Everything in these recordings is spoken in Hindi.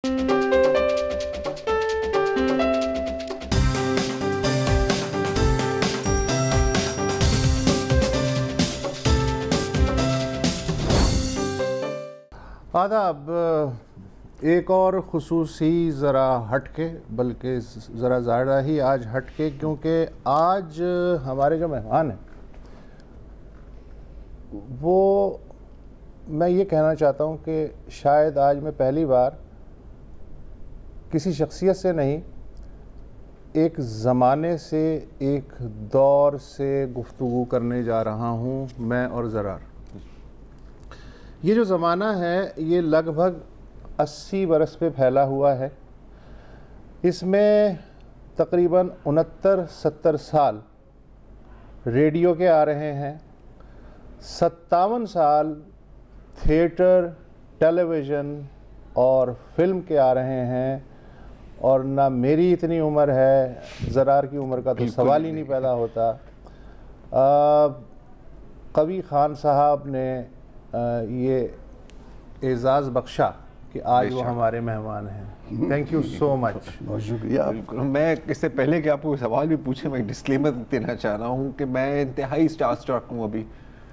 आदाब। एक और ख़ुसूसी ज़रा हटके, बल्कि ज़रा ज़्यादा ही आज हटके, क्योंकि आज हमारे जो मेहमान हैं वो, मैं ये कहना चाहता हूँ कि शायद आज मैं पहली बार किसी शख्सियत से नहीं, एक ज़माने से, एक दौर से गुफ्तगू करने जा रहा हूँ, मैं और ज़रार। ये जो ज़माना है ये लगभग 80 बरस पे फैला हुआ है। इसमें तकरीबन 69-70 साल रेडियो के आ रहे हैं, 57 साल थिएटर, टेलीविज़न और फिल्म के आ रहे हैं, और ना मेरी इतनी उम्र है, ज़रार की उम्र का तो सवाल ही नहीं पैदा होता। कवी खान साहब ने ये एजाज़ बख्शा कि आज वो हमारे मेहमान हैं। Thank you so much. बहुत शुक्रिया। मैं इससे पहले कि आपको सवाल भी पूछे, मैं डिस्क्लेमर देना चाह रहा हूँ कि मैं इंतहाई स्टारस्ट्रक हूँ अभी,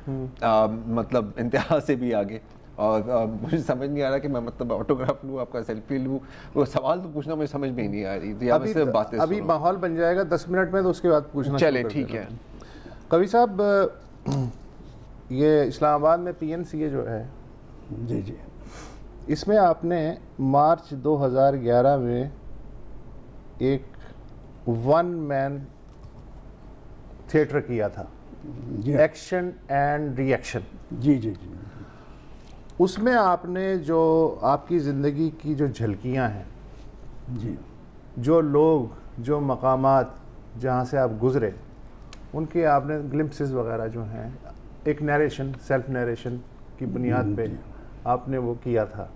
मतलब इंतहा से भी आगे, और मुझे समझ नहीं आ रहा कि मैं मतलब ऑटोग्राफ लूँ, आपका सेल्फी लूँ। वो सवाल तो पूछना मुझे समझ में ही नहीं आ रही थी। अभी माहौल बन जाएगा 10 मिनट में, तो उसके बाद पूछना। चले, ठीक है। कवि साहब, ये इस्लामाबाद में PNCA जो है, जी जी, इसमें आपने मार्च 2011 में एक 1 मैन थिएटर किया था, एक्शन एंड रिएक्शन। जी जी जी। उसमें आपने जो आपकी ज़िंदगी की जो झलकियां हैं जी, जो लोग, जो मकामात जहाँ से आप गुज़रे, उनके आपने ग्लिम्पसेस वगैरह जो हैं, एक नरेशन, सेल्फ नरेशन की बुनियाद पे आपने वो किया था।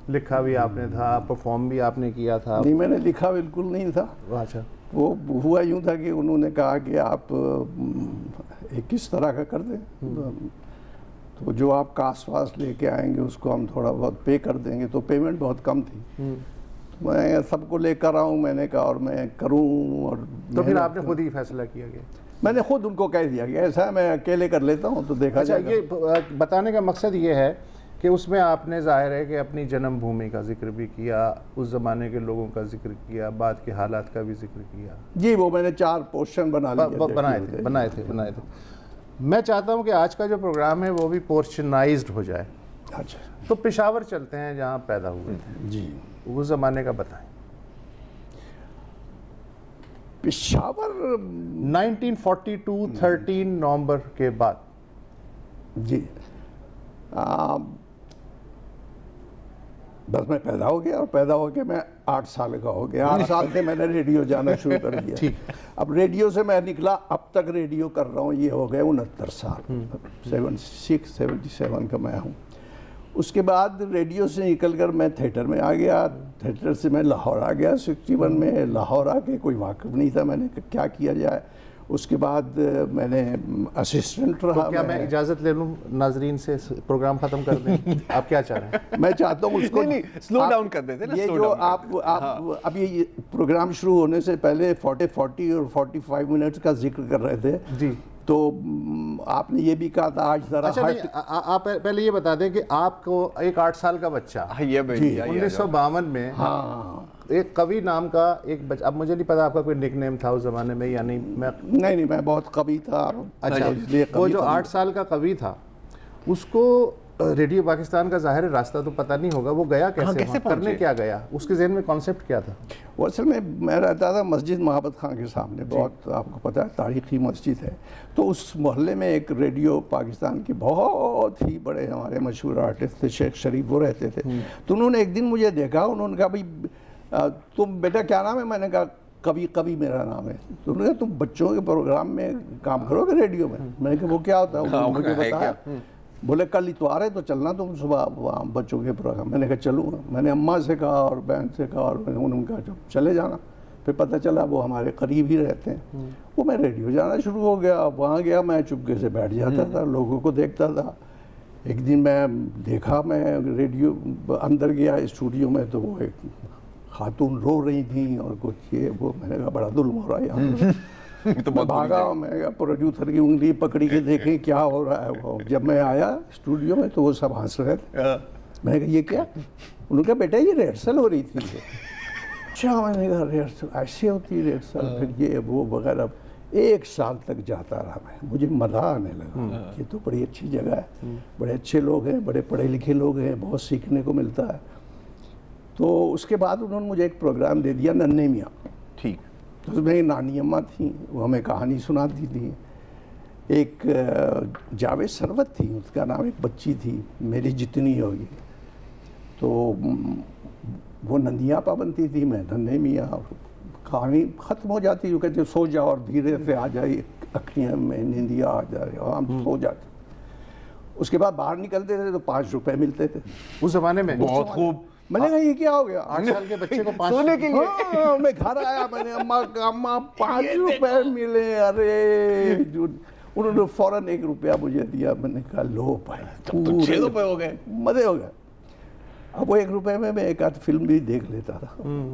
लिखा भी आपने था, परफॉर्म भी आपने किया था। नहीं, मैंने लिखा बिल्कुल नहीं था। अच्छा। वो हुआ यूँ था कि उन्होंने कहा कि आप एक किस तरह का कर दें, तो जो आप कास्ट वास्ट लेके आएंगे उसको हम थोड़ा बहुत पे कर देंगे। तो पेमेंट बहुत कम थी। तो मैं सबको लेकर आऊँ, मैंने कहा, और मैं करूँ। और तो फिर आपने खुद ही फैसला किया गया? मैंने खुद उनको कह दिया कि ऐसा है, मैं अकेले कर लेता हूँ, तो देखा जाएगा। ये बताने का मकसद ये है कि उसमें आपने ज़ाहिर है कि अपनी जन्मभूमि का जिक्र भी किया, उस ज़माने के लोगों का जिक्र किया, बाद के हालात का भी जिक्र किया। जी, वो मैंने 4 पोर्शन बनाए थे। मैं चाहता हूँ कि आज का जो प्रोग्राम है वो भी पोर्शनाइज्ड हो जाए। अच्छा, तो पेशावर चलते हैं जहाँ पैदा हुए थे। जी, उस ज़माने का बताएं। पेशावर 1942 13 नवंबर के बाद। जी, बस मैं पैदा हो गया, और पैदा हो के मैं 8 साल का हो गया। 8 साल से मैंने रेडियो जाना शुरू कर दिया। ठीक। अब रेडियो से मैं निकला, अब तक रेडियो कर रहा हूँ, ये हो गए 69 साल। 77 का मैं हूँ। उसके बाद रेडियो से निकलकर मैं थिएटर में आ गया। थिएटर से मैं लाहौर आ गया 61 में। लाहौर आके कोई वाकिफ नहीं था, मैंने क्या किया जाए। उसके बाद मैंने असिस्टेंट रहा। तो क्या मैं इजाज़त ले लूँ नाजरीन से, प्रोग्राम ख़त्म कर दें? आप क्या चाह रहे हैं? मैं चाहता हूँ उसको नहीं, स्लो डाउन कर देते ना। ये जो आप अब ये प्रोग्राम शुरू होने से पहले 40 और 45 मिनट्स का जिक्र कर रहे थे जी, तो आपने ये भी कहा था आज जरा। अच्छा, आप पहले ये बता दें कि आपको एक 8 साल का बच्चा 1952 में, हाँ, एक कवि नाम का एक बच्चा, अब मुझे नहीं पता आपका कोई निकनेम था उस ज़माने में या नहीं। नहीं, मैं बहुत कवि था। अच्छा, वो जो 8 साल का कवि था, उसको रेडियो पाकिस्तान का ज़ाहिर रास्ता तो पता नहीं होगा, वो गया कैसे करने क्या गया, उसके ज़हन में कॉन्सेप्ट क्या था? वो असल में मैं रहता था मस्जिद मोहब्बत खां के सामने, बहुत आपको पता है तारीखी मस्जिद है। तो उस मोहल्ले में एक रेडियो पाकिस्तान के बहुत ही बड़े हमारे मशहूर आर्टिस्ट थे, शेख शरीफ, वो रहते थे। तो उन्होंने एक दिन मुझे देखा, उन्होंने कहा, भाई तुम बेटा क्या नाम है? मैंने कहा कवि मेरा नाम है। तो उन्होंने कहा तुम बच्चों के प्रोग्राम में काम करोगे रेडियो में? मैंने कहा वो क्या होता है? उन्होंने मुझे बताया। बोले कल इतवार है तो चलना तुम सुबह वहाँ बच्चों के प्रोग्राम। मैंने कहा चलूँगा। मैंने अम्मा से कहा और बहन से कहा, और उन्होंने कहा जब चले जाना। फिर पता चला वो हमारे करीब ही रहते हैं। वो मैं रेडियो जाना शुरू हो गया। वहाँ गया, मैं चुपके से बैठ जाता था, लोगों को देखता था। एक दिन मैं देखा, मैं रेडियो अंदर गया स्टूडियो में, तो वो एक खातून रो रही थी और कुछ ये वो, मैंने कहा बड़ा जुल्म हो रहा है यहाँ। तो मैं भागा, मैं प्रोड्यूसर की उंगली पकड़ी के देखें क्या हो रहा है। वो जब मैं आया स्टूडियो में तो वो सब हंस रहे थे। मैंने कहा ये क्या? उन्होंने कहा बेटा ये रिहर्सल हो रही थी। अच्छा, मैंने कहा रिहर्सल ऐसे होती है रिहर्सल, फिर ये वो वगैरह। 1 साल तक जाता रहा मैं, मुझे मज़ा आने लगा, ये तो बड़ी अच्छी जगह है, बड़े अच्छे लोग हैं, बड़े पढ़े लिखे लोग हैं, बहुत सीखने को मिलता है। तो उसके बाद उन्होंने मुझे एक प्रोग्राम दे दिया, नन्हे मियाँ। ठीक। तो उसमें नानी अम्मा थी, वो हमें कहानी सुनाती थी। एक जावेद सरवत थी, उसका नाम, एक बच्ची थी मेरी जितनी होगी, तो वो नंदिया पा बनती थी, मैं नन्हे मियाँ। कहानी ख़त्म हो जाती, जो कहते सो जाओ और धीरे से आ जाए अखियाँ में नींदिया आ जाए और हम सो जाते। उसके बाद बाहर निकलते थे तो 5 रुपए मिलते थे उस जमाने में। बहुत खूब। मैंने कहा ये क्या हो गया? 8 साल के बच्चे को 5 सोने के लिए। हाँ, मैं घर आया, मैंने अम्मा 5 रुपए मिले। अरे उन्होंने फौरन 1 रुपया मुझे दिया। मैंने कहा लो भाई, तो 6 रुपए हो गए, मजे हो गए। अब वो 1 रुपए में मैं एक आध फिल्म भी देख लेता था।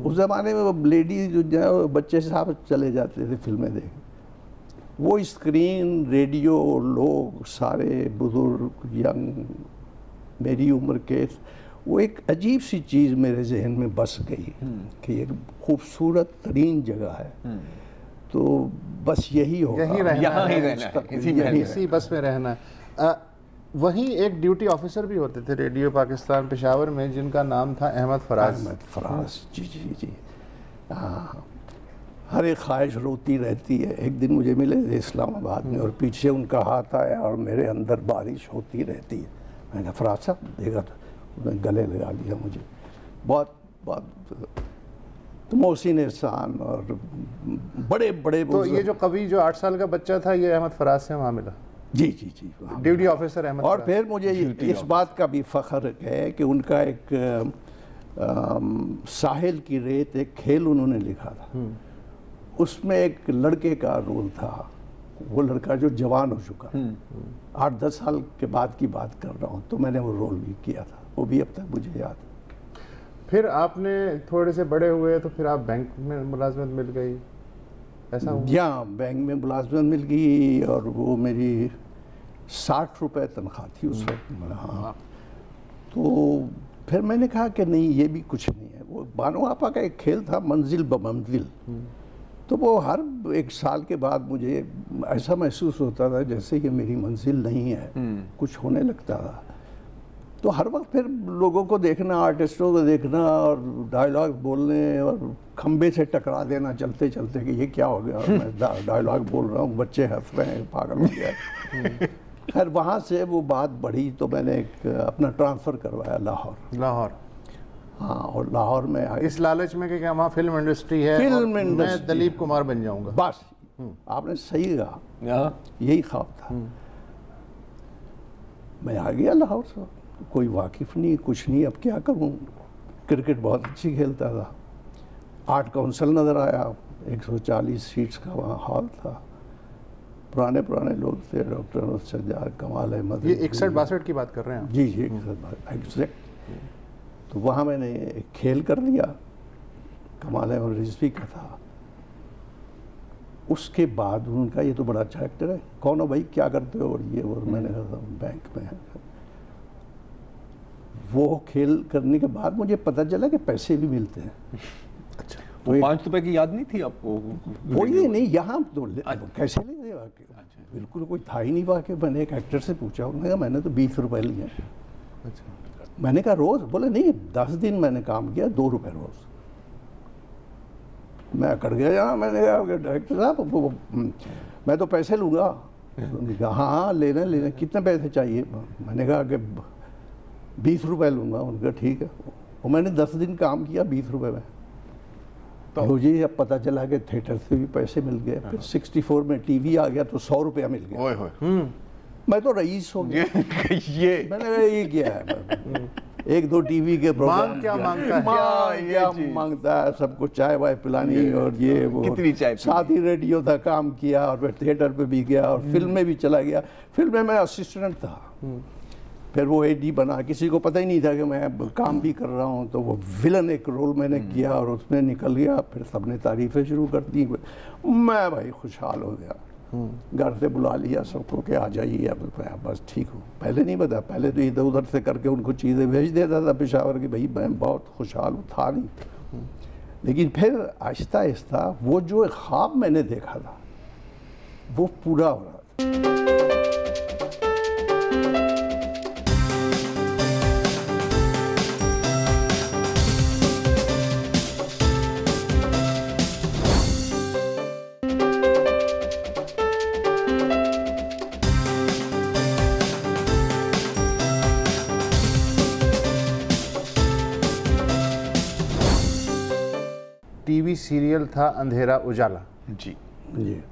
उस जमाने में वो लेडी जो बच्चे साहब चले जाते थे फिल्में देख, वो स्क्रीन, रेडियो, लोग सारे बुजुर्ग, यंग, मेरी उम्र के, वो एक अजीब सी चीज़ मेरे जहन में बस गई कि एक खूबसूरत तरीन जगह है, तो बस यही होगा, यही रहना यहाँ ही है, रहना है, इसी बस में रहना है। वहीं एक ड्यूटी ऑफिसर भी होते थे रेडियो पाकिस्तान पेशावर में, जिनका नाम था अहमद फराज। अहमद फराज, जी जी जी। हाँ, हर एक ख्वाहिश रोती रहती है। एक दिन मुझे मिले थे इस्लामाबाद में और पीछे उनका हाथ आया और मेरे अंदर बारिश होती रहती है। मैंने कहा फराज साहब देखा, तो उन्होंने गले लगा लिया मुझे। बहुत बहुत तो मोहसिन एहसान और बड़े बड़े। तो ये जो कवि जो 8 साल का बच्चा था, ये अहमद फराज से वहाँ मिला? जी जी जी, ड्यूटी ऑफिसर अहमद। और फिर मुझे इस बात का भी फ़ख्र है कि उनका एक साहिल की रेत एक खेल उन्होंने लिखा था, उसमें एक लड़के का रोल था। वो लड़का जो जवान हो चुका, 8-10 साल के बाद की बात कर रहा हूँ, तो मैंने वो रोल भी किया था, वो भी अब तक मुझे याद है। फिर आपने थोड़े से बड़े हुए तो फिर आप बैंक में मुलाजमत मिल गई, ऐसा हुआ? यहाँ बैंक में मुलाजमत मिल गई और वो मेरी 60 रुपए तनख्वाह थी उस वक्त। हाँ, तो फिर मैंने कहा कि नहीं, ये भी कुछ नहीं है। वो बानो आपा का एक खेल था, मंजिल ब मंजिल, तो वो हर 1 साल के बाद मुझे ऐसा महसूस होता था जैसे ये मेरी मंजिल नहीं है, कुछ होने लगता था। तो हर वक्त फिर लोगों को देखना, आर्टिस्टों को देखना और डायलॉग बोलने और खंबे से टकरा देना चलते चलते कि ये क्या हो गया, मैं डायलॉग बोल रहा हूँ, बच्चे हंस रहे हैं, पागल हो गया। खैर वहाँ से वो बात बढ़ी तो मैंने एक अपना ट्रांसफ़र करवाया लाहौर। हाँ, और लाहौर में इस लालच में कि वहाँ फिल्म इंडस्ट्री है, मैं दलीप कुमार बन जाऊँगा। बस आपने सही कहा, यही ख्वाब था। मैं आ गया लाहौर से, कोई वाकिफ़ नहीं, कुछ नहीं, अब क्या करूं। क्रिकेट बहुत अच्छी खेलता था। आर्ट काउंसिल नज़र आया, 140 सीट्स का वहाँ हॉल था, पुराने लोग थे, डॉक्टर अनुज सज्जाद, कमाल अहमद। ये 61-62 की बात कर रहे हैं आप? जी जी, एग्जैक्ट। तो वहाँ मैंने एक खेल कर लिया, कमाल अहमद रिजवी का था। उसके बाद उनका ये तो बड़ा अच्छा एक्टर है, कौन हो भाई, क्या करते हो, और ये और मैंने कहा बैंक में है। वो खेल करने के बाद मुझे पता चला कि पैसे भी मिलते हैं। अच्छा, तो 5 रुपए की याद नहीं थी आपको? वो ये नहीं, यहाँ तो कैसे ले गए वाकई? बिल्कुल कोई था ही नहीं वाकई। मैंने एक एक्टर से पूछा, उन्होंने कहा मैंने तो 20 रुपए लिए। अच्छा, मैंने कहा रोज़? बोले नहीं, 10 दिन मैंने काम किया, 2 रुपए रोज़। मैं अकड़ गया यहाँ। मैंने कहा डायरेक्टर साहब मैं तो पैसे लूँगा। उन्होंने कहा हाँ लेना, कितने पैसे चाहिए? मैंने कहा कि 20 रुपए लूँगा। उनका ठीक है। और मैंने 10 दिन काम किया 20 रुपए में। तो मुझे अब पता चला कि थिएटर से भी पैसे मिल गए। फिर 64 में टीवी आ गया तो 100 रुपया मिल गया। मैं तो रईस हो गया। ये मैंने कहा ये क्या है, 1-2 टीवी के प्रोग्राम क्या मांगता है, क्या मांगता है, सबको चाय वाय पिलानी और ये वो। कितनी चाय? साथ ही रेडियो था, काम किया और फिर थिएटर पे भी गया और फिल्म में भी चला गया। फिल्म में मैं असिस्टेंट था। फिर वो एडी बना, किसी को पता ही नहीं था कि मैं काम भी कर रहा हूँ, तो वो विलन एक रोल मैंने किया और उसमें निकल गया। फिर सबने तारीफ़ें शुरू कर दी, मैं भाई खुशहाल हो गया। घर से बुला लिया सबको कि आ जाइए, अब बस ठीक हूँ। पहले नहीं बता, पहले तो इधर उधर से करके उनको चीज़ें भेज देता था पेशावर की, भाई मैं बहुत खुशहाल हूँ, था नहीं। लेकिन फिर आहिस्ता आहिस्ता वो जो ख्वाब मैंने देखा था वो पूरा हो रहा था। टीवी सीरियल था अंधेरा उजाला। जी जी,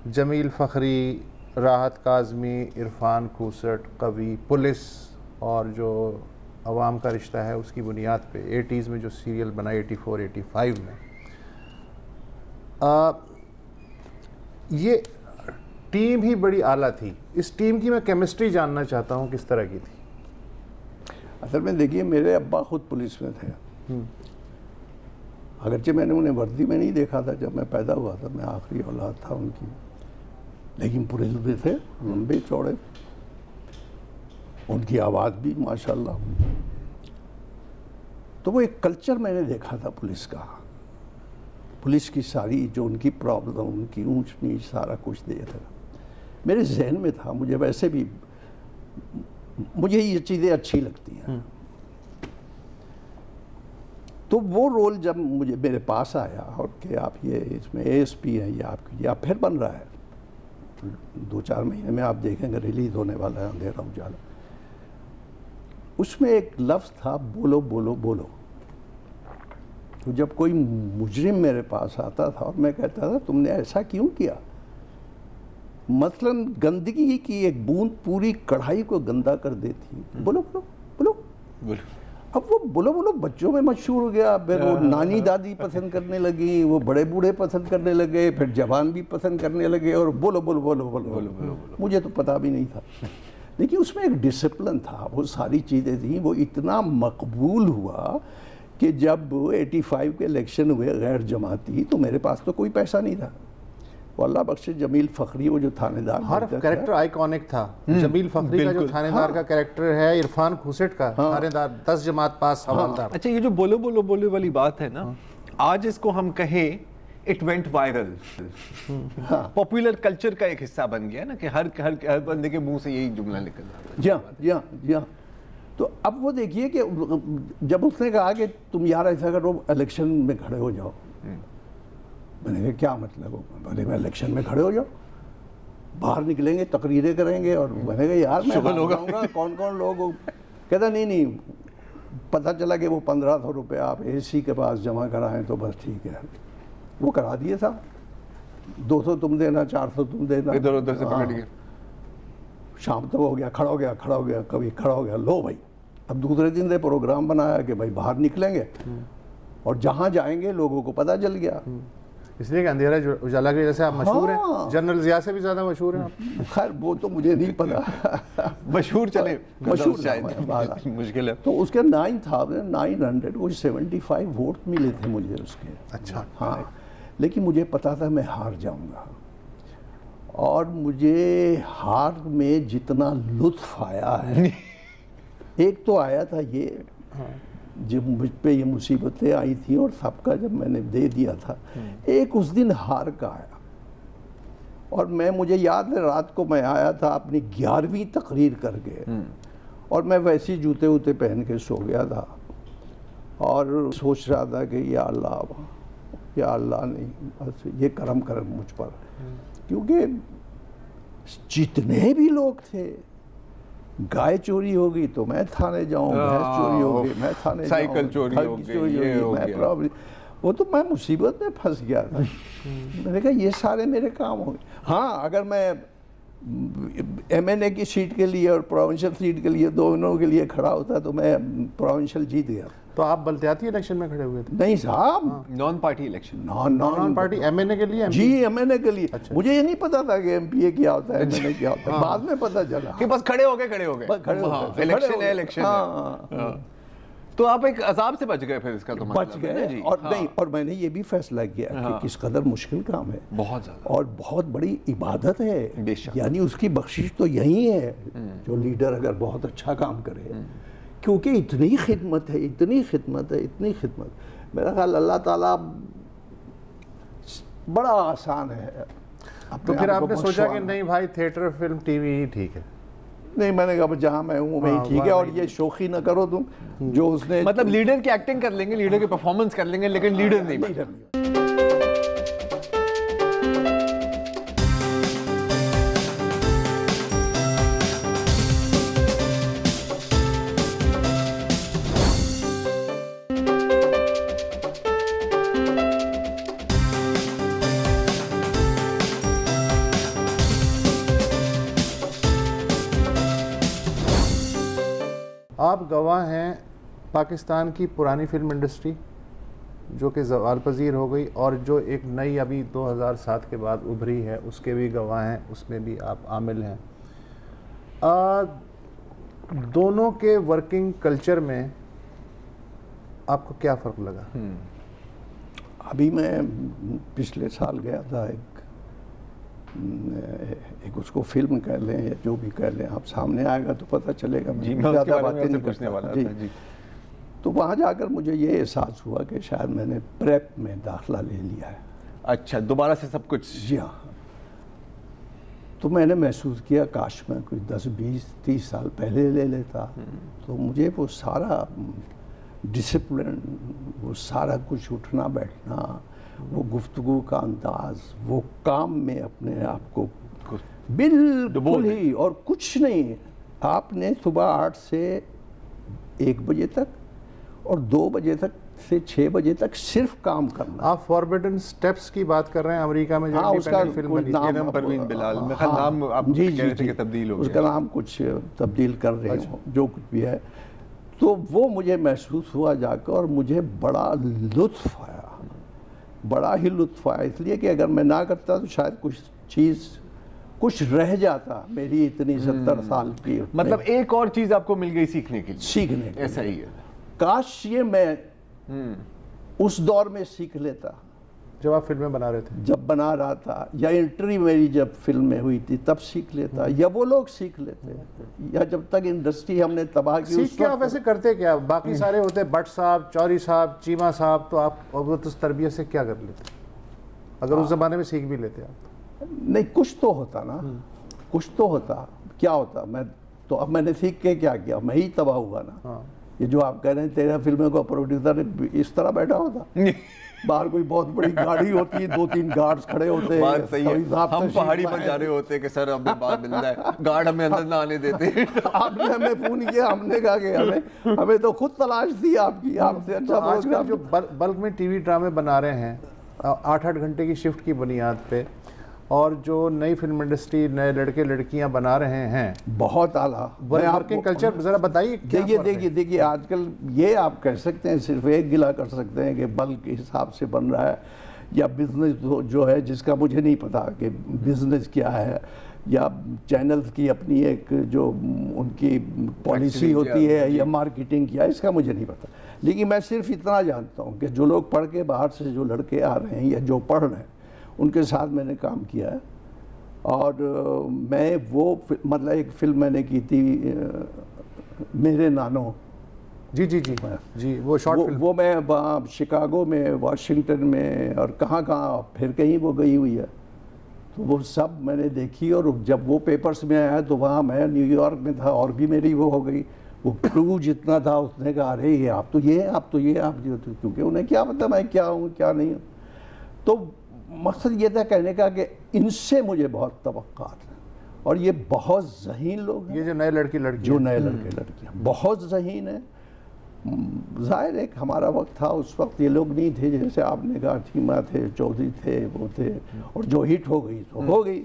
जमील फ़खरी, राहत काज़मी, इरफान खूसट, कवि, पुलिस और जो अवाम का रिश्ता है उसकी बुनियाद पे 80s में जो सीरियल बना 84-85 में, ये टीम ही बड़ी आला थी। इस टीम की मैं केमिस्ट्री जानना चाहता हूँ किस तरह की थी। असल में देखिए मेरे अब्बा खुद पुलिस में थे। अगरचे मैंने उन्हें वर्दी में नहीं देखा था जब मैं पैदा हुआ था, मैं आखिरी औलाद था उनकी, लेकिन पुलिस में थे, लंबे चौड़े, उनकी आवाज़ भी माशाल्लाह। तो वो एक कल्चर मैंने देखा था पुलिस का, पुलिस की सारी जो उनकी प्रॉब्लम, उनकी ऊंच नीच, सारा कुछ देखा था, मेरे जहन में था। मुझे वैसे भी, मुझे ये चीज़ें अच्छी लगती हैं। तो वो रोल जब मुझे मेरे पास आया और कि आप ये इसमें ASP हैं, ये आपकी, या फिर बन रहा है, 2-4 महीने में आप देखेंगे रिलीज होने वाला है अंधेरा उजाला। उसमें एक लफ्ज़ था, बोलो बोलो बोलो। तो जब कोई मुजरिम मेरे पास आता था और मैं कहता था तुमने ऐसा क्यों किया, मसलन गंदगी की एक बूंद पूरी कढ़ाई को गंदा कर देती, बोलो बोलो बोलो बोलो। अब वो बोलो बोलो बच्चों में मशहूर हो गया, फिर वो नानी दादी पसंद करने लगी, वो बड़े बूढ़े पसंद करने लगे, फिर जवान भी पसंद करने लगे, और बोलो बोलो बोलो बोलो बोलो बोलो। मुझे तो पता भी नहीं था, लेकिन उसमें एक डिसिप्लिन था, वो सारी चीज़ें थी। वो इतना मकबूल हुआ कि जब 85 के इलेक्शन हुए गैर जमाती, तो मेरे पास तो कोई पैसा नहीं था। वो अल्लाह बख्शे जमील फ़खरी, वो जो थानेदार, हर कैरेक्टर आइकॉनिक था। जमील फ़खरी का जो थानेदार का कैरेक्टर है, इरफान खूसट का थानेदार, 10 जमात पास हवालदार। अच्छा, ये जो बोलो बोलो बोलो वाली बात है ना, आज इसको हम कहें it went viral, popular culture का एक हिस्सा बन गया ना, कि हर हर बंदे के मुंह से यही जुमला निकल रहा है। जी। तो अब वो देखिए कि जब उसने कहा कि तुम यार ऐसा करो, इलेक्शन में खड़े हो जाओ, मैंने कहा क्या मतलब हो? बोले मैं इलेक्शन में खड़े हो जाओ, बाहर निकलेंगे, तकरीरें करेंगे, और मैंने कहा यार मैं बताऊंगा कौन कौन लोग। कहता नहीं, पता चला कि वो 1500 रुपये आप AC के पास जमा कराएं तो बस ठीक है। वो करा दिए साहब, 200 तुम देना, 400 तुम देना, इधर उधर से पकड़ गया। शाम तक हो गया, खड़ा हो गया, कभी खड़ा हो गया, लो भाई। अब दूसरे दिन से प्रोग्राम बनाया कि भाई बाहर निकलेंगे, और जहाँ जाएंगे लोगों को पता चल गया। इसलिए कि अंधेरा उजाला की वजह से आप मशहूर हैं, जनरल जिया से भी ज़्यादा मशहूर हैं आप। खैर वो तो मुझे नहीं पता, मशहूर चले, मशहूर शायद मुश्किल है। तो उसके 9,975 वोट मिले थे मुझे उसके। अच्छा। हाँ, लेकिन मुझे पता था मैं हार जाऊंगा, और मुझे हार में जितना लुत्फ आया है, एक तो आया था ये, जब मुझ पे ये मुसीबतें आई थी और सबका जब मैंने दे दिया था, एक उस दिन हार का आया। और मुझे याद है रात को मैं आया था अपनी 11वीं तकरीर करके, और मैं वैसे जूते वूते पहन के सो गया था, और सोच रहा था कि या अल्लाह नहीं, बस ये करम कर मुझ पर, क्योंकि जितने भी लोग थे, गाय चोरी होगी तो मैं थाने जाऊं, भैंस चोरी होगी मैं थाने जाऊं, साइकिल चोरी होगी मैं प्रॉब्लम, वो तो मैं मुसीबत में फंस गया था। मैंने कहा ये सारे मेरे काम होंगे। हाँ, अगर मैं MNA की सीट के लिए और प्रोविंशियल सीट के लिए दोनों के लिए खड़ा होता तो मैं प्रोविंशियल जीत गया। तो आप बलतियाती इलेक्शन में खड़े हुए थे? नहीं साहब, non party election. Non party MNA के लिए? जी MNA के लिए। अच्छा। मुझे ये नहीं पता था कि MPA क्या होता है, MNA क्या होता है, बाद में पता चला कि बस खड़े हो गए इलेक्शन है, इलेक्शन है। तो आप एक अजाब से बच गए फिर, इसका तो मतलब बच गए। और नहीं, और मैंने ये भी फैसला किया कि किस कदर मुश्किल काम है, बहुत ज्यादा, और बहुत बड़ी इबादत है, यानी उसकी बख्शिश तो यही है जो लीडर अगर बहुत अच्छा काम करे, क्योंकि इतनी खिदमत है, इतनी खिदमत है, इतनी खिदमत। मेरा ख्याल अल्लाह ताला बड़ा आसान है। तो फिर आपने सोचा कि नहीं भाई, थिएटर, फिल्म, टीवी ही ठीक है? नहीं, मैंने कहा जहाँ मैं हूँ वही ठीक है, और ये शोखी ना करो तुम जो उसने, मतलब लीडर की एक्टिंग कर लेंगे, लीडर की परफॉर्मेंस कर लेंगे, लेकिन लीडर नहीं लीडर। आप गवाह हैं पाकिस्तान की पुरानी फिल्म इंडस्ट्री जो कि ज़वाल पजीर हो गई, और जो एक नई अभी 2007 के बाद उभरी है, उसके भी गवाह हैं, उसमें भी आप आमिल हैं। दोनों के वर्किंग कल्चर में आपको क्या फ़र्क लगा? अभी मैं पिछले साल गया था, एक उसको फिल्म कह लें या जो भी कह लें, आप सामने आएगा तो पता चलेगा। मैं ज़्यादा बातें नहीं पूछने वाला था जी। तो वहाँ जाकर मुझे ये एहसास हुआ कि शायद मैंने प्रेप में दाखिला ले लिया है। अच्छा, दोबारा से सब कुछ? जी हाँ। तो मैंने महसूस किया काश मैं कोई 10, 20, 30 साल पहले ले लेता, तो मुझे वो सारा डिसिप्लिन, वो सारा कुछ उठना बैठना, वो गुफ्तगू का अंदाज, वो काम में अपने आप को बिल्कुल ही, और कुछ नहीं, आपने सुबह 8 से 1 बजे तक और 2 बजे तक से 6 बजे तक सिर्फ काम करना। आप फॉरबिडन स्टेप्स की बात कर रहे हैं, अमेरिका में जो इंडिपेंडेंट फिल्म बनी, नाम परवीन बिलाल, नाम आप कह रहे थे कि तब्दील हो गया, उसका नाम कुछ तब्दील कर रहे हो, जो कुछ भी है। तो वो मुझे महसूस हुआ जाकर, और मुझे बड़ा लुत्फ आया, बड़ा ही लुत्फ आया, इसलिए कि अगर मैं ना करता तो शायद कुछ रह जाता मेरी इतनी 70 साल की। मतलब एक और चीज आपको मिल गई सीखने के लिए? सीखने के ऐसा ही है। काश ये मैं उस दौर में सीख लेता जब आप फिल्में बना रहे थे, जब बना रहा था, या एंट्री मेरी जब फिल्म में हुई थी तब सीख लेता, या वो लोग सीख लेते, या जब तक इंडस्ट्री हमने तबाह की। सीख के आप वैसे करते क्या? बाकी सारे होते भट्ट साहब, चौधरी साहब, चीमा साहब, तो आप उस तरबियत से क्या कर लेते अगर उस जमाने में सीख भी लेते आप? नहीं, कुछ तो होता ना, कुछ तो होता। क्या होता? मैं तो अब मैंने सीख के क्या किया, मैं ही तबाह हुआ ना। ये जो आप कह रहे हैं 13 फिल्मों का प्रोड्यूसर इस तरह बैठा होता, बाहर कोई बहुत बड़ी गाड़ी होती है, 2-3 गार्ड्स खड़े होते हैं, बात सही है। हम पहाड़ी पर जा रहे होते कि सर हमें बात मिल रहा है, गार्ड हमें अंदर ना आने देते। आपने हमें फोन किया, हमने कहा कि हमें तो खुद तलाश थी आपकी, आपसे अच्छा। आजकल जो बल्क में टीवी ड्रामे बना रहे हैं 8-8 घंटे की शिफ्ट की बुनियाद पे, और जो नई फिल्म इंडस्ट्री, नए लड़के लड़कियां बना रहे हैं, बहुत आला वर्किंग कल्चर, जरा बताइए। देखिए आजकल ये आप कह सकते हैं, सिर्फ एक गिला कर सकते हैं कि बल्क के हिसाब से बन रहा है, या बिजनेस जो है जिसका मुझे नहीं पता कि बिजनेस क्या है, या चैनल्स की अपनी एक जो उनकी पॉलिसी होती है, या मार्केटिंग क्या है, इसका मुझे नहीं पता। लेकिन मैं सिर्फ इतना जानता हूँ कि जो लोग पढ़ के बाहर से जो लड़के आ रहे हैं या जो पढ़ रहे हैं, उनके साथ मैंने काम किया है। और मैं वो मतलब एक फिल्म मैंने की थी मेरे नानो। जी वो शॉर्ट फिल्म, वो मैं वहाँ शिकागो में, वाशिंगटन में, और कहाँ फिर कहीं वो गई हुई है, तो वो सब मैंने देखी। और जब वो पेपर्स में आया तो वहाँ मैं न्यूयॉर्क में था, और भी मेरी वो हो गई। वो क्रू जितना था उसने कहा अरे ये आप तो ये, आप तो ये, आप जो, क्योंकि उन्हें क्या पता मैं क्या हूँ क्या नहीं हूँ। तो मकसद ये था कहने का कि इनसे मुझे बहुत तवक्कात है, और ये बहुत ज़हीन लोग हैं, ये जो नए लड़के लड़कियाँ बहुत ज़हीन है। ज़ाहिर है हमारा वक्त था, उस वक्त ये लोग नहीं थे, जैसे आपने कहा चीमा थे, चौधरी थे, वो थे, और जो हिट हो गई तो हो गई।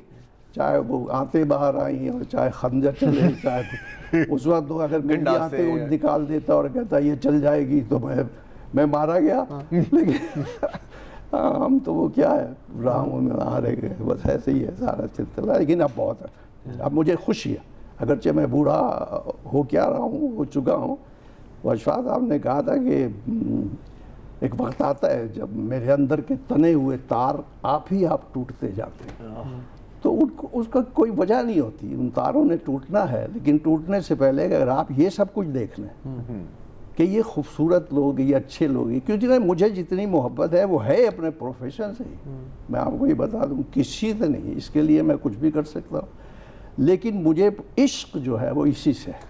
चाहे वो आते बाहर आई और चाहे खंजर चले, चाहे उस वक्त तो अगर मीडिया आते वो निकाल देता और कहता ये चल जाएगी तो मैं मारा गया। लेकिन हम तो वो क्या है, राम में आ रहे गए, बस ऐसे ही है सारा सिलसिला। लेकिन अब बहुत है, अब मुझे खुशी है, अगरचे मैं बूढ़ा हो क्या रहा हूँ, हो चुका हूँ। अशफाक साहब ने कहा था कि एक वक्त आता है जब मेरे अंदर के तने हुए तार आप ही आप टूटते जाते हैं, तो उनको उसका कोई वजह नहीं होती, उन तारों ने टूटना है, लेकिन टूटने से पहले अगर आप ये सब कुछ देख लें कि ये खूबसूरत लोग, ये अच्छे लोग, क्योंकि मुझे जितनी मोहब्बत है वो है अपने प्रोफेशन से ही। मैं आपको ये बता दूं, किसी से नहीं, इसके लिए मैं कुछ भी कर सकता हूँ, लेकिन मुझे इश्क जो है वो इसी से है।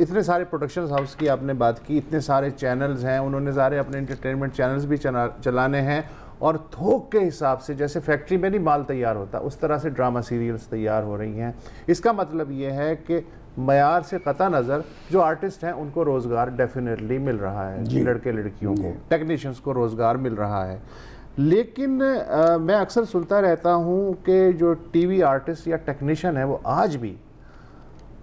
इतने सारे प्रोडक्शन हाउस की आपने बात की, इतने सारे चैनल्स हैं, उन्होंने सारे अपने एंटरटेनमेंट चैनल्स भी चलाने हैं, और थोक के हिसाब से जैसे फैक्ट्री में नहीं माल तैयार होता उस तरह से ड्रामा सीरियल्स तैयार हो रही हैं। इसका मतलब ये है कि मयार से कता नज़र जो आर्टिस्ट हैं उनको रोज़गार डेफिनेटली मिल रहा है, लड़के लड़कियों को, टेक्नीशियंस को रोज़गार मिल रहा है। लेकिन मैं अक्सर सुनता रहता हूँ कि जो टीवी आर्टिस्ट या टेक्नीशियन है वो आज भी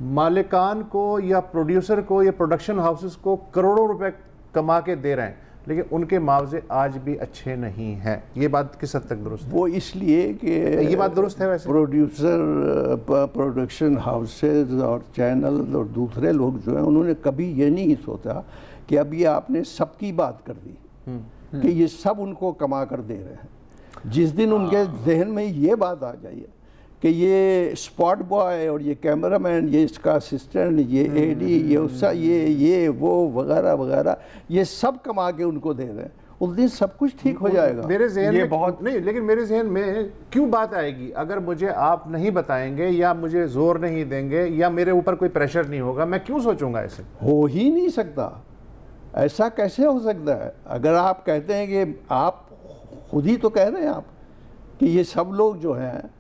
मालिकान को या प्रोड्यूसर को या प्रोडक्शन हाउसेस को करोड़ों रुपए कमा के दे रहे हैं, लेकिन उनके मुआवजे आज भी अच्छे नहीं हैं। ये बात किस हद तक दुरुस्त है? वो इसलिए कि ये बात दुरुस्त है वैसे, प्रोडक्शन हाउसेज और चैनल और दूसरे लोग जो हैं उन्होंने कभी ये नहीं सोचा कि अब ये आपने सबकी बात कर दी कि ये सब उनको कमा कर दे रहे हैं। जिस दिन उनके जहन में ये बात आ जाइए कि ये स्पॉट बॉय और ये कैमरामैन, ये इसका असिस्टेंट, ये एडी, ये उसका ये वो वगैरह वगैरह, ये सब कमा के उनको दे रहे हैं, उस दिन सब कुछ ठीक हो जाएगा। मेरे जहन में बहुत नहीं, लेकिन मेरे जहन में क्यों बात आएगी अगर मुझे आप नहीं बताएंगे या मुझे जोर नहीं देंगे या मेरे ऊपर कोई प्रेशर नहीं होगा, मैं क्यों सोचूंगा ऐसे? हो ही नहीं सकता, ऐसा कैसे हो सकता है? अगर आप कहते हैं कि आप खुद ही तो कह रहे हैं आप कि ये सब लोग जो हैं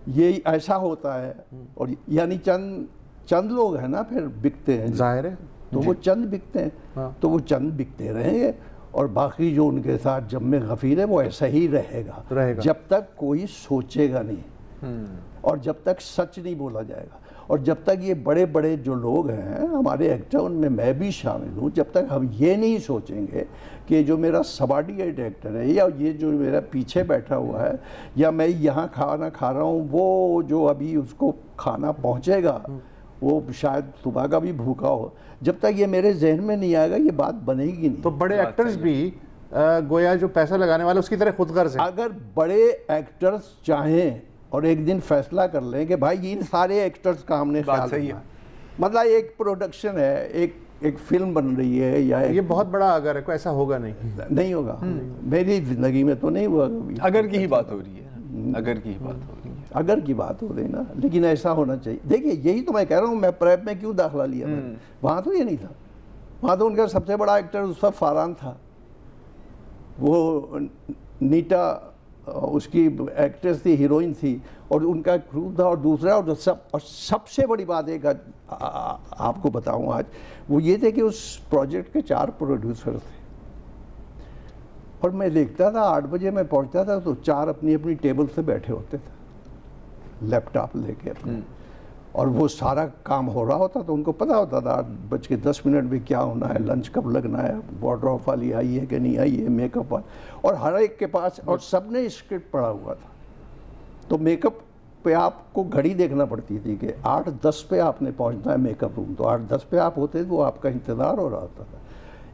ये ऐसा होता है, और यानी चंद लोग हैं ना फिर बिकते हैं, जाहिर है, तो वो चंद बिकते हैं। हाँ। तो वो चंद बिकते रहेंगे और बाकी जो उनके साथ जम्मे गफीर है वो ऐसा ही रहेगा जब तक कोई सोचेगा नहीं और जब तक सच नहीं बोला जाएगा, और जब तक ये बड़े बड़े जो लोग हैं हमारे एक्टर, उनमें मैं भी शामिल हूँ, जब तक हम ये नहीं सोचेंगे कि जो मेरा सबॉर्डिनेट एक्टर है या ये जो मेरा पीछे बैठा हुआ है या मैं यहाँ खाना खा रहा हूँ, वो जो अभी उसको खाना पहुँचेगा वो शायद सुबह का भी भूखा हो, जब तक ये मेरे जहन में नहीं आएगा ये बात बनेगी नहीं। तो बड़े एक्टर्स भी गोया जो पैसा लगाने वाले उसकी तरह खुदगर्ज है। अगर बड़े एक्टर्स चाहें और एक दिन फैसला कर लें कि भाई इन सारे एक्टर्स का हमने ख्याल रखना, मतलब एक प्रोडक्शन है, एक फिल्म बन रही है या ये बहुत बड़ा अगर है, कोई ऐसा होगा नहीं होगा। मेरी जिंदगी में तो नहीं हुआ कभी। अगर की ही बात हो रही है, अगर की ही बात हो रही है, अगर की बात हो रही ना, लेकिन ऐसा होना चाहिए। देखिए यही तो मैं कह रहा हूँ, मैं प्रेप में क्यों दाखिला लिया मैंने, वहाँ तो ये नहीं था, वहाँ तो उनका सबसे बड़ा एक्टर उस वक्त फरहान था, वो नीटा उसकी एक्ट्रेस थी, हीरोइन थी, और उनका क्रू था, और दूसरा और सबसे बड़ी बात एक आपको बताऊं आज, वो ये थे कि उस प्रोजेक्ट के 4 प्रोड्यूसर थे, और मैं देखता था 8 बजे मैं पहुंचता था तो 4 अपनी अपनी टेबल से बैठे होते थे लैपटॉप लेके अपने, और वो सारा काम हो रहा होता तो उनको पता होता था 8:10 में क्या होना है, लंच कब लगना है, वार्डरोब वाली आई है कि नहीं आई है, मेकअप वाली, और हर एक के पास, और सब ने स्क्रिप्ट पढ़ा हुआ था। तो मेकअप पे आपको घड़ी देखना पड़ती थी कि 8:10 पे आपने पहुंचना है मेकअप रूम, तो 8:10 पे आप होते तो आपका इंतज़ार हो रहा होता था।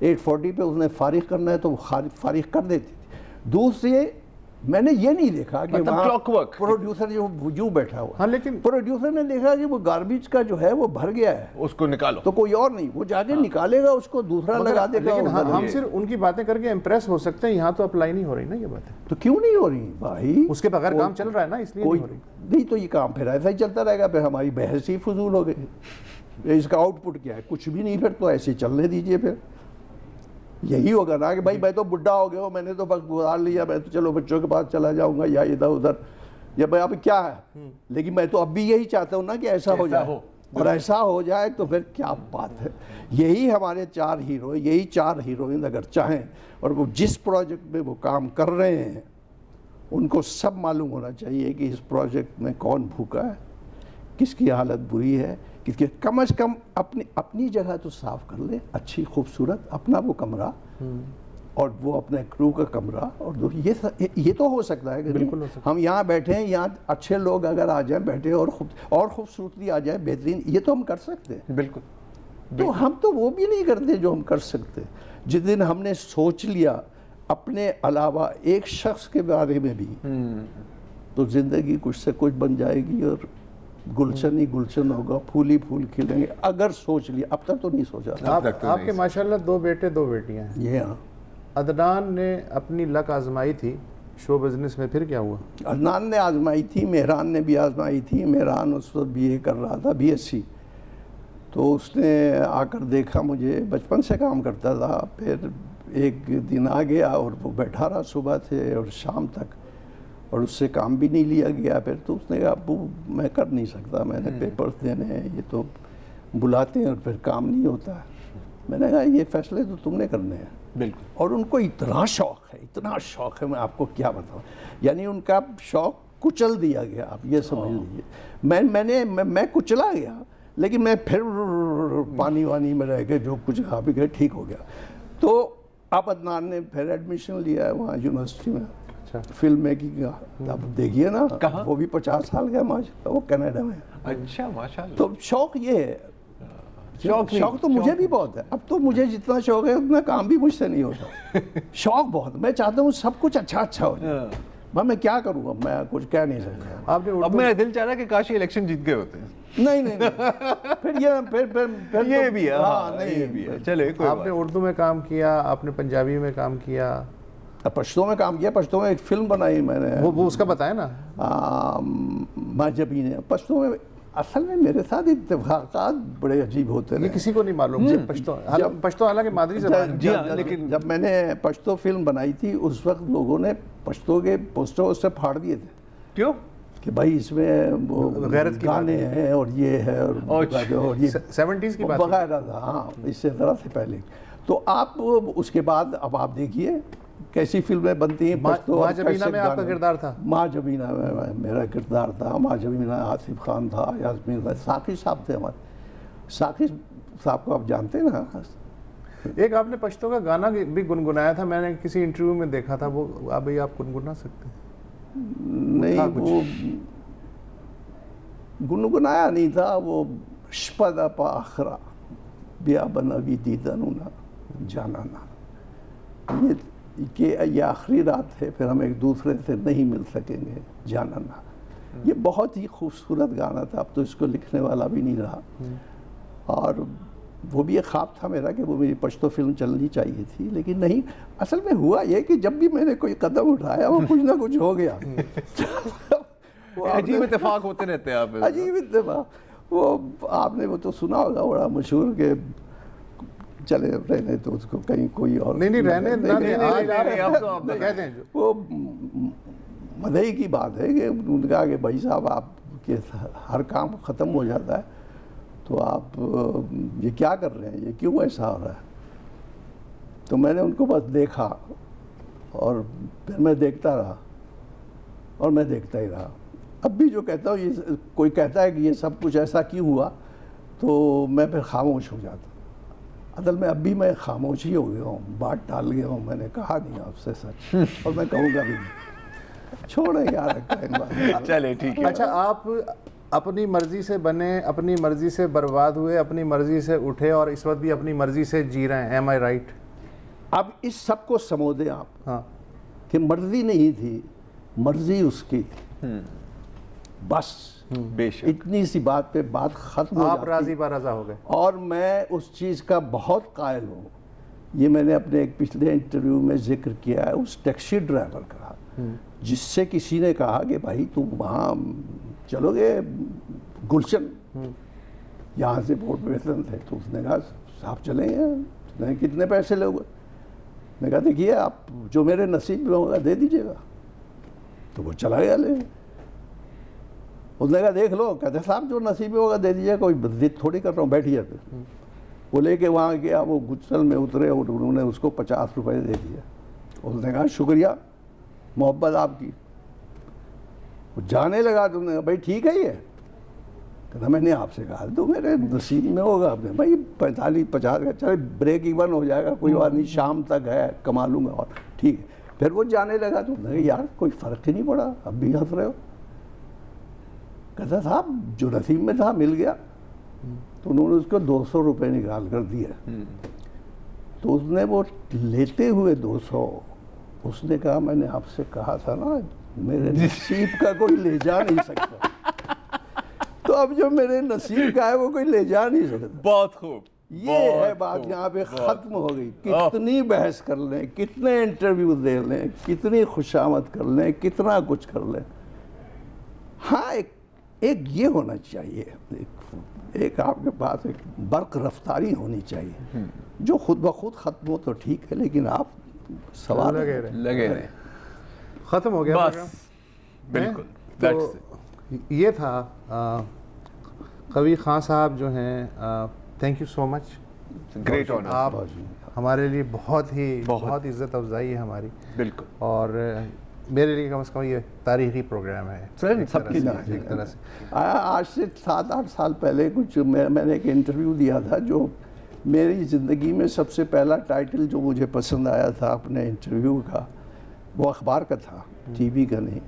8:40 पे उसने फारिग करना है तो फारिग कर देती थी। दूसरे मैंने ये नहीं देखा कि मतलब वहाँ clockwork। प्रोड्यूसर जो बैठा हुआ, हाँ, लेकिन प्रोड्यूसर ने देखा कि वो गार्बेज का जो है वो भर गया है, उसको निकालो। तो कोई और नहीं, वो जाके निकालेगा उसको, दूसरा लगा देगा। लेकिन हम सिर्फ उनकी बातें करके इम्प्रेस हो सकते हैं, यहाँ तो अप्लाई नहीं हो रही ना ये बातें। तो क्यों नहीं हो रही भाई? उसके बगैर काम चल रहा है ना, इसलिए कोई नहीं हो रही। नहीं तो ये काम फिर ऐसा ही चलता रहेगा, फिर हमारी बहस ही फजूल हो गई। इसका आउटपुट क्या है? कुछ भी नहीं, फिर तो ऐसे चलने दीजिए। फिर यही होगा ना कि भाई मैं तो बुढ़ा हो गया हूँ, मैंने तो बस गुजार लिया, मैं तो चलो बच्चों के पास चला जाऊंगा या इधर उधर, या भाई अब क्या है। लेकिन मैं तो अब भी यही चाहता हूँ ना कि ऐसा हो जाए, और ऐसा हो जाए तो फिर क्या बात है। यही हमारे 4 हीरो, यही 4 हीरोइन अगर चाहें, और वो जिस प्रोजेक्ट में वो काम कर रहे हैं उनको सब मालूम होना चाहिए कि इस प्रोजेक्ट में कौन भूखा है, किसकी हालत बुरी है, कि कम से कम अपनी जगह तो साफ कर ले, अच्छी खूबसूरत अपना वो कमरा, और वो अपने क्रू का कमरा, और ये तो हो सकता है कि बिल्कुल हो सकता है। हम यहाँ बैठे हैं, यहाँ अच्छे लोग अगर आ जाएं बैठे, और खूबसूरती आ जाए बेहतरीन, ये तो हम कर सकते हैं। बिल्कुल। तो हम तो वो भी नहीं करते जो हम कर सकते। जिस दिन हमने सोच लिया अपने अलावा एक शख्स के बारे में भी, तो जिंदगी कुछ से कुछ बन जाएगी, और गुलशन ही गुलशन होगा, फूल ही फूल खिलेंगे, अगर सोच लिया। अब तक तो नहीं सोचा। आपके माशाल्लाह 2 बेटे 2 बेटियां हैं। ये हाँ, अदनान ने अपनी लक आजमाई थी शो बिजनेस में, फिर क्या हुआ? अदनान ने आजमाई थी, मेहरान ने भी आजमाई थी। मेहरान उस वक्त BA कर रहा था, BSc। तो उसने आकर देखा मुझे, बचपन से काम करता था, फिर एक दिन आ गया और वो बैठा रहा सुबह से और शाम तक, और उससे काम भी नहीं लिया गया। फिर तो उसने कहा अब्बू मैं कर नहीं सकता, मैंने पेपर्स देने हैं, ये तो बुलाते हैं और फिर काम नहीं होता है। मैंने कहा ये फैसले तो तुमने करने हैं। बिल्कुल। और उनको इतना शौक है, इतना शौक है, मैं आपको क्या बताऊं। यानी उनका शौक कुचल दिया गया, आप ये समझ लीजिए। मैं कुचला गया, लेकिन मैं फिर पानी वानी में रह के जो कुछ खा भी गए, ठीक हो गया। तो अब अदनान ने फिर एडमिशन लिया है वहाँ यूनिवर्सिटी में, फिल्म मेकिंग का। अब देखिए ना, वो भी 50 साल का माशाल्लाह, वो कनाडा में। अच्छा, माशाल्लाह। तो शौक ये है, शौक तो मुझे भी बहुत है। अब तो मुझे जितना शौक है उतना काम भी मुझसे नहीं होता। शौक बहुत, मैं चाहता हूँ सब कुछ अच्छा हो जाए। मैं क्या करूँगा, मैं कुछ कह नहीं सकता। अब मेरा दिल चाह रहा है कि काश इलेक्शन जीत गए होते हैं। नहीं फिर ये भी है। हाँ, नहीं ये भी है। चले, आपने उर्दू में काम किया, आपने पंजाबी में काम किया, पश्तो में काम किया। पश्तो में एक फिल्म बनाई मैंने, वो उसका बताया ना, माजबी ने। पश्तो में असल में मेरे साथ इत्तेफाकात बड़े अजीब होते हैं, ये किसी को नहीं मालूम। पश्तो हालांकि मादरी ज़बान है। लेकिन जब मैंने पश्तो फिल्म बनाई थी, उस वक्त लोगों ने पश्तो के पोस्टर उससे फाड़ दिए थे। क्यों? कि भाई इसमें वो गैरत की गाने हैं और ये है और ये 70s की बात वगैरह था। हाँ, इससे ज़रा से पहले। तो आप उसके बाद अब आप देखिए कैसी फिल्में बनती हैं। माँ जबीना में आपका किरदार था? माँ जबीना में मेरा किरदार था। माँ जबीना आसिफ खान था, यास्मीन था, साकी साहब थे हमारे। साकी साहब को आप जानते हैं ना। एक आपने पश्तो का गाना भी गुनगुनाया था, मैंने किसी इंटरव्यू में देखा था, वो अभी आप गुनगुना सकते हैं? नहीं, वो गुनगुनाया नहीं था। वो शपदा पा आखरा बिया बनवी दीदनुना जाना ना, ये आखिरी रात है, फिर हम एक दूसरे से नहीं मिल सकेंगे, जाना ना। ये बहुत ही खूबसूरत गाना था। अब तो इसको लिखने वाला भी नहीं रहा, और वो भी एक ख्वाब था मेरा कि वो मेरी पश्तो फिल्म चलनी चाहिए थी, लेकिन नहीं। असल में हुआ ये कि जब भी मैंने कोई कदम उठाया वो कुछ ना कुछ हो गया। अजीब इत्तेफाक होते रहते हैं। आप अजीब इत्तेफाक। वो आपने वो तो सुना होगा, बड़ा मशहूर के चले रहने तो उसको कहीं कोई और नहीं रहने कहते हैं। वो मदई की बात है कि उन्होंने कहा कि भाई साहब आपके हर काम ख़त्म हो जाता है, तो आप ये क्या कर रहे हैं, ये क्यों ऐसा हो रहा है? तो मैंने उनको बस देखा, और फिर मैं देखता रहा, और मैं देखता ही रहा। अब भी जो कहता हूँ, ये कोई कहता है कि ये सब कुछ ऐसा क्यों हुआ, तो मैं फिर खामोश हो जाता। असल में अब भी मैं खामोश ही हो गया हूँ, बात टाल गया हूँ। मैंने कहा नहीं आपसे सच, और मैं कहूँगा भी नहीं। छोड़े यार, चले ठीक है। अच्छा, आप अपनी मर्जी से बने, अपनी मर्जी से बर्बाद हुए, अपनी मर्जी से उठे, और इस वक्त भी अपनी मर्जी से जी रहे हैं। एम आई राइट? अब इस सब को समझ दें आप। हाँ, कि मर्जी नहीं थी, मर्जी उसकी बस बेशक इतनी सी बात पे बात खत्म हो आप जाती। राजी बाराजा हो गए। और मैं उस चीज़ का बहुत कायल हूँ। ये मैंने अपने एक पिछले इंटरव्यू में जिक्र किया है उस टैक्सी ड्राइवर का, जिससे किसी ने कहा कि भाई तुम वहाँ चलोगे गुलशन, यहाँ से बोर्ड पे वेतन थे, तो उसने कहा साहब चलेंगे। उसने कितने पैसे लोगे? मैं कहा देखिए आप जो मेरे नसीब में होगा दे दीजिएगा। तो वो चला गया ले। उसने कहा देख लो। कहते साहब जो नसीब में होगा दे दीजिएगा, कोई जिद थोड़ी कर रहा हूँ, बैठिए। वो लेके वहाँ गया, वो गुलशन में उतरे और उन्होंने उसको 50 रुपये दे दिया। उसने कहा शुक्रिया मोहब्बत आपकी। वो जाने लगा। तुमने कहा भाई ठीक है ये? कहता मैंने आपसे कहा तो मेरे नसीब में होगा। आपने भाई 45-50 का चले ब्रेक इवन हो जाएगा, कोई बात नहीं, शाम तक है कमा लूँगा। और ठीक है। फिर वो जाने लगा। तुमने कहा यार कोई फ़र्क ही नहीं पड़ा, अब भी हंस रहे हो। कहता साहब जो नसीब में था मिल गया। तो उन्होंने उसको 200 रुपये निकाल कर दिया। तो उसने वो लेते हुए 200 उसने कहा मैंने आपसे कहा था ना मेरे नसीब का कोई ले जा नहीं सकता। तो अब जो मेरे नसीब का है वो कोई ले जा नहीं सकता। बहुत खूब। ये है बात, यहाँ पे ख़त्म हो गई। कितनी बहस कर लें, कितने इंटरव्यू दे लें, कितनी खुशामद कर लें, कितना कुछ कर लें, हाँ एक ये होना चाहिए, एक आपके पास एक बर्क रफ्तारी होनी चाहिए जो खुद ब खुद ख़त्म हो तो ठीक है, लेकिन आप सवाल लगे रहे। ख़त्म हो गया बस बिल्कुल। तो ये था कवी खान साहब जो हैं, thank you so much. Great honour. आप हमारे लिए बहुत इज़्ज़त अफजाई है हमारी। बिल्कुल। और मेरे लिए कम से कम ये तारीखी प्रोग्राम है सबकी तरह से। आज से 7-8 साल पहले कुछ मैंने एक इंटरव्यू दिया था जो मेरी ज़िंदगी में सबसे पहला टाइटल जो मुझे पसंद आया था अपने इंटरव्यू का, वो अखबार का था, टीवी का नहीं।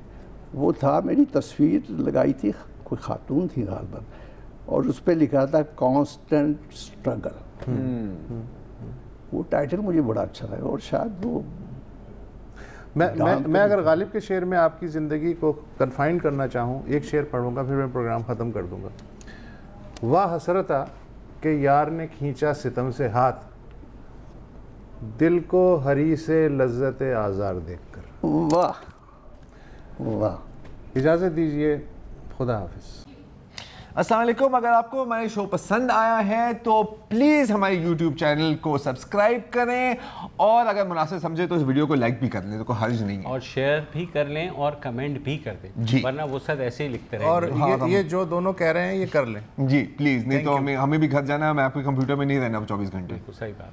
वो था, मेरी तस्वीर लगाई थी, कोई खातून थी गालबन, और उस पर लिखा था कांस्टेंट स्ट्रगल। वो टाइटल मुझे बड़ा अच्छा लगा। और शायद वो मैं अगर गालिब के शेर में आपकी ज़िंदगी को कन्फाइन करना चाहूँ, एक शेर पढ़ूंगा फिर मैं प्रोग्राम ख़त्म कर दूंगा। वाह हसरता कि यार ने खींचा सितम से हाथ, दिल को हरी से लज्जत आज़ार देखकर। वाह वाह। इजाज़त दीजिए, खुदा हाफिज़। अस्सलाम वालेकुम। अगर आपको हमारे शो पसंद आया है तो प्लीज़ हमारे YouTube चैनल को सब्सक्राइब करें, और अगर मुनासिब समझे तो इस वीडियो को लाइक भी कर लें, तो कोई हर्ज नहीं है, और शेयर भी कर लें और कमेंट भी कर दें जी, वरना वो सब ऐसे ही लिखते रहेंगे। और ये जो दोनों कह रहे हैं ये कर लें जी प्लीज़, नहीं तो हमें भी घर जाना है, मैं आपके कंप्यूटर में नहीं रहना 24 घंटे। सही बात।